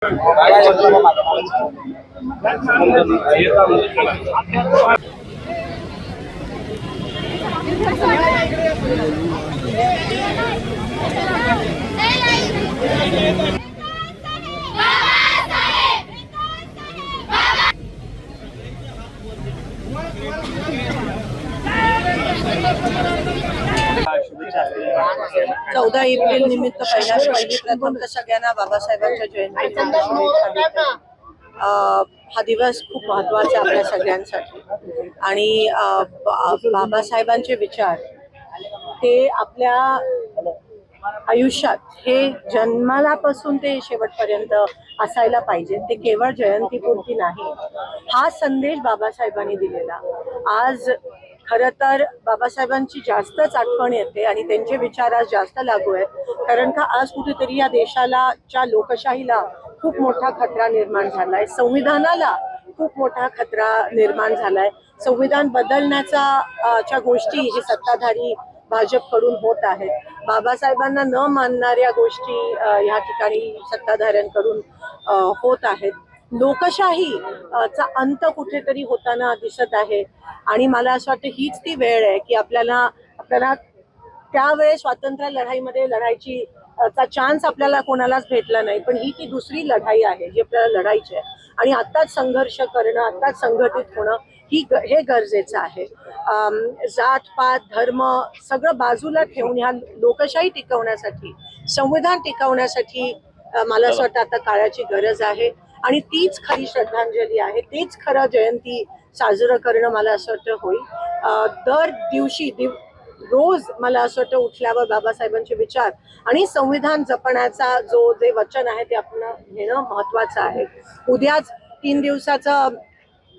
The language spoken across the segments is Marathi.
14 एप्रिल निमित्त पहिली प्रथम तर सगळ्यांना बाबासाहेबांच्या जयंतीच्या शुभेच्छा. हा दिवस खूप महत्त्वाचा आहे आपल्या सगळ्यांसाठी आणि बाबासाहेबांचे विचार ते आपल्या आयुष्यात हे जन्मालापासून ते शेवटपर्यंत असायला पाहिजे. ते केवळ जयंतीपुरती नाही. हा संदेश बाबासाहेबांनी दिलेला आज खरं तर बाबासाहेबांची जास्तच आठवण येते आणि त्यांचे विचार आज जास्त लागू आहेत. कारण का आज कुठेतरी या देशाला लोकशाहीला खूप मोठा खतरा निर्माण झालाय. संविधानाला खूप मोठा खतरा निर्माण झालाय. संविधान बदलण्याच्या गोष्टी हे सत्ताधारी भाजपकडून होत आहेत. बाबासाहेबांना न मानणाऱ्या गोष्टी या ठिकाणी सत्ताधाऱ्यांकडून होत आहेत. लोकशाही चा अंत कुठेतरी होताना दिसत आहे आणि मला असं वाटतं हीच ती वेळ आहे की आपल्याला त्यावेळेस स्वातंत्र्य लढाईमध्ये लढायची चा चान्स आपल्याला कोणालाच भेटला नाही. पण ही ती दुसरी लढाई आहे जी आपल्याला लढायची आहे आणि आत्ताच संघर्ष करणं, आत्ताच संघटित होणं हे गरजेचं आहे. जात पात धर्म सगळं बाजूला ठेवून ह्या लोकशाही टिकवण्यासाठी, संविधान टिकवण्यासाठी मला असं वाटतं आता काळाची गरज आहे आणि तीच खरी श्रद्धांजली आहे. तेच खरं जयंती साजरं करणं मला असं वाटतं होईल. दर दिवशी रोज मला असं वाटतं उठल्यावर बाबासाहेबांचे विचार आणि संविधान जपण्याचा जे वचन आहे ते आपण घेणं महत्वाचं आहे. उद्याच 3 दिवसाचं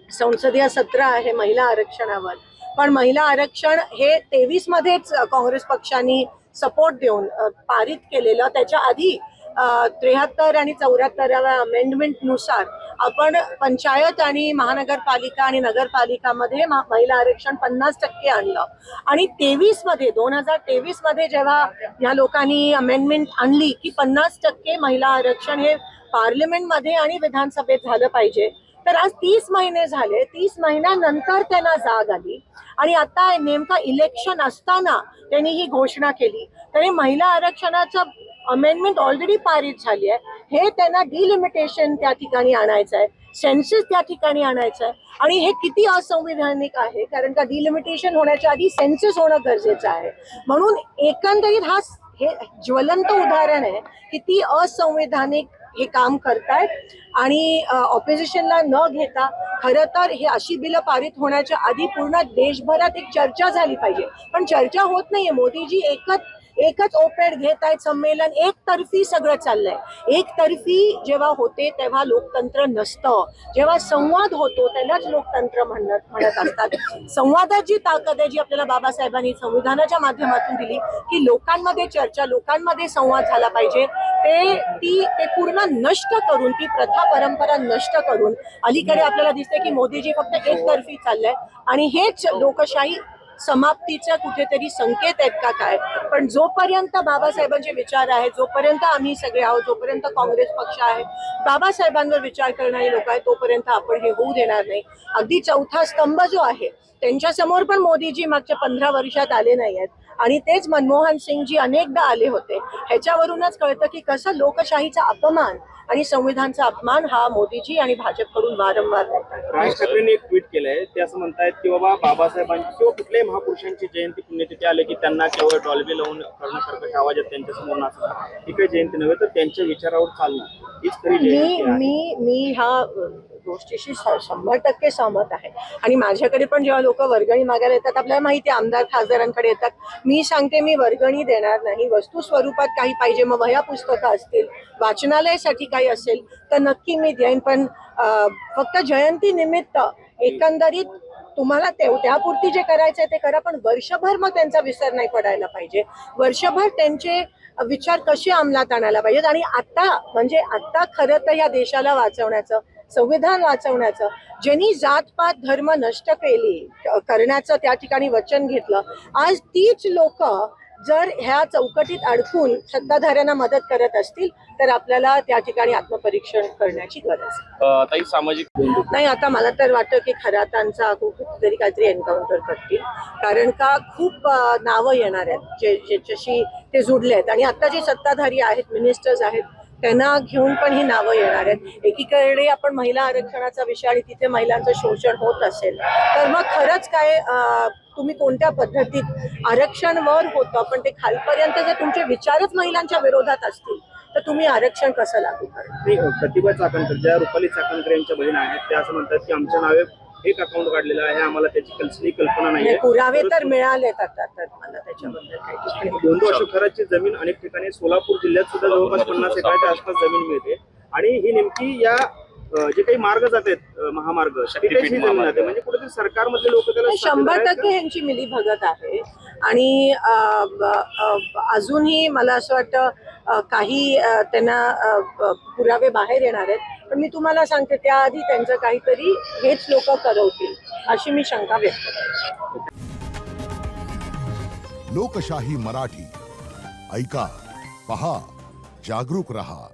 संसदीय सत्र आहे महिला आरक्षणावर. पण महिला आरक्षण हे 23 मध्येच काँग्रेस पक्षाने सपोर्ट देऊन पारित केलेलं. त्याच्या आधी 73 आणि 74व्या अमेंडमेंटनुसार आपण पंचायत आणि महानगरपालिका आणि नगरपालिकामध्ये महिला आरक्षण 50% आणलं आणि 2023 मध्ये जेव्हा या लोकांनी अमेंडमेंट आणली की 50% महिला आरक्षण हे पार्लमेंटमध्ये आणि विधानसभेत झालं पाहिजे. तर आज 30 महिने झाले. 30 महिन्यानंतर त्यांना जाग आली आणि आता नेमका इलेक्शन असताना त्यांनी ही घोषणा केली. तरी महिला आरक्षणाचं अमेंडमेंट ऑलरेडी पारित झाली आहे. हे त्यांना डिलिमिटेशन त्या ठिकाणी आणायचं आहे, सेन्सस त्या ठिकाणी आणायचं आहे आणि हे किती असंविधानिक आहे. कारण का डिलिमिटेशन होण्याच्या आधी सेन्सस होणं गरजेचं आहे. म्हणून एकंदरीत हे ज्वलंत उदाहरण आहे किती असंविधानिक हे काम करतायत आणि ऑपोजिशनला न घेता खरं तर हे अशी बिलं पारित होण्याच्या आधी पूर्ण देशभरात एक चर्चा झाली पाहिजे. पण चर्चा होत नाहीये. मोदीजी एकच ओपेड घेत आहेत. संमेलन एकतर्फी सगळं चाललंय. एकतर्फी जेव्हा होते तेव्हा लोकतंत्र नसतं. जेव्हा संवाद होतो त्यालाच लोकतंत्र म्हणत असतात. संवादात जी ताकद आहे जी आपल्याला बाबासाहेबांनी संविधानाच्या माध्यमातून दिली की लोकांमध्ये चर्चा, लोकांमध्ये संवाद झाला पाहिजे, ते पूर्ण नष्ट करून, ती प्रथा परंपरा नष्ट करून अलीकडे आपल्याला दिसते की मोदीजी फक्त एकतर्फी चाललंय आणि हेच लोकशाही समाप्तीचा कुठेतरी संकेत आहेत का काय. पण जोपर्यंत बाबासाहेबांचे विचार आहेत, जोपर्यंत आम्ही सगळे आहोत, जोपर्यंत काँग्रेस पक्ष आहे, बाबासाहेबांवर विचार करणारी लोक आहेत, तोपर्यंत आपण हे होऊ देणार नाही. अगदी चौथा स्तंभ जो आहे त्यांच्या समोर पण मोदीजी मागच्या 15 वर्षात आले नाही आहेत आणि तेच मनमोहन सिंगजी अनेकदा आले होते. ह्याच्यावरूनच कळतं की कसं लोकशाहीचा अपमान आणि संविधानचा अपमान हा मोदीजी आणि भाजपकडून वारंवार होतो. राज ठाकरेंनी एक ट्विट केलंय. ते असं म्हणतायत की बाबा बाबासाहेबांची किंवा कुठल्याही महापुरुषांची जयंती पुण्यतिथी आले की त्यांना केवळ डॉल्बी लावून कर्णकर्कश आवाजात त्यांच्या समोर नाचणं ही काही जयंती नव्हे तर त्यांच्या विचारावर चालणं हीच खरी जयंती आहे. मी ह्या गोष्टीशी 100% सहमत आहे आणि माझ्याकडे पण जेव्हा लोक वर्गणी मागायला येतात, आपल्याला माहिती आहे आमदार खासदारांकडे येतात, मी सांगते मी वर्गणी देणार नाही. वस्तू स्वरूपात काही पाहिजे, मग वह्या पुस्तकं असतील, वाचनालयासाठी काही असेल तर नक्की मी देईन. पण फक्त जयंती निमित्त एकंदरीत तुम्हाला त्यापुरती जे करायचंय ते करा, पण वर्षभर मग त्यांचा विसर नाही पडायला पाहिजे. वर्षभर त्यांचे विचार कसे अंमलात आणायला पाहिजेत आणि आता खरं तर या देशाला वाचवण्याचं, संविधान वाचवण्याचं, ज्यांनी जातपात धर्म नष्ट करण्याचं त्या ठिकाणी वचन घेतलं, आज तीच लोक जर ह्या चौकटीत अडकून सत्ताधाऱ्यांना मदत करत असतील तर आपल्याला त्या ठिकाणी आत्मपरीक्षण करण्याची गरज आहे. ताई सामाजिक नाही, आता मला तर वाटतं की खरातांचा कुठेतरी काहीतरी एन्काउंटर करतील, कारण का खूप नावं येणार आहेत ज्याच्याशी ते जुडले आहेत. आणि आता जे सत्ताधारी आहेत, मिनिस्टर्स आहेत, त्यांना घेऊन पण ही नावं येणार आहेत. एकीकडे आपण महिला आरक्षणाचा विषय आणि तिथे महिलांचं शोषण होत असेल तर मग खरंच काय तुम्ही कोणत्या पद्धतीत आरक्षण वर होतं पण ते खालपर्यंत जर तुमचे विचारच महिलांच्या विरोधात असतील तर तुम्ही आरक्षण कसं लागू करणार? प्रतिभा चाकणकर, ज्या रुपाली चाकणकर यांच्या बहीण आहेत, त्या असं म्हणतात की आमच्या नावे एक अकाउंट काढलेलं आहे, आम्हाला त्याची कसली कल्पना नाही. पुरावे तर मिळालेत आता, तर मला त्याच्याबद्दल काही दोन अशोकराची जमीन अनेक ठिकाणी सोलापूर जिल्ह्यात सुद्धा जवळपास 50 एकराच्या आसपास जमीन मिळते आणि ही नेमकी या जे काही मार्ग जात आहेत महामार्ग तिथेच ही जमीन जाते. म्हणजे कुठेतरी सरकारमधले लोक त्याला 100% ह्यांची मिलीभगत आहे. आणि अजूनही मला असं वाटतं काही त्यांना पुरावे बाहेर येणार आहेत. पण मी तुम्हाला सांगते त्याआधी त्यांचं काहीतरी हेच लोक करवतील अशी मी शंका व्यक्त करते. लोकशाही मराठी ऐका, पहा, जागरूक रहा.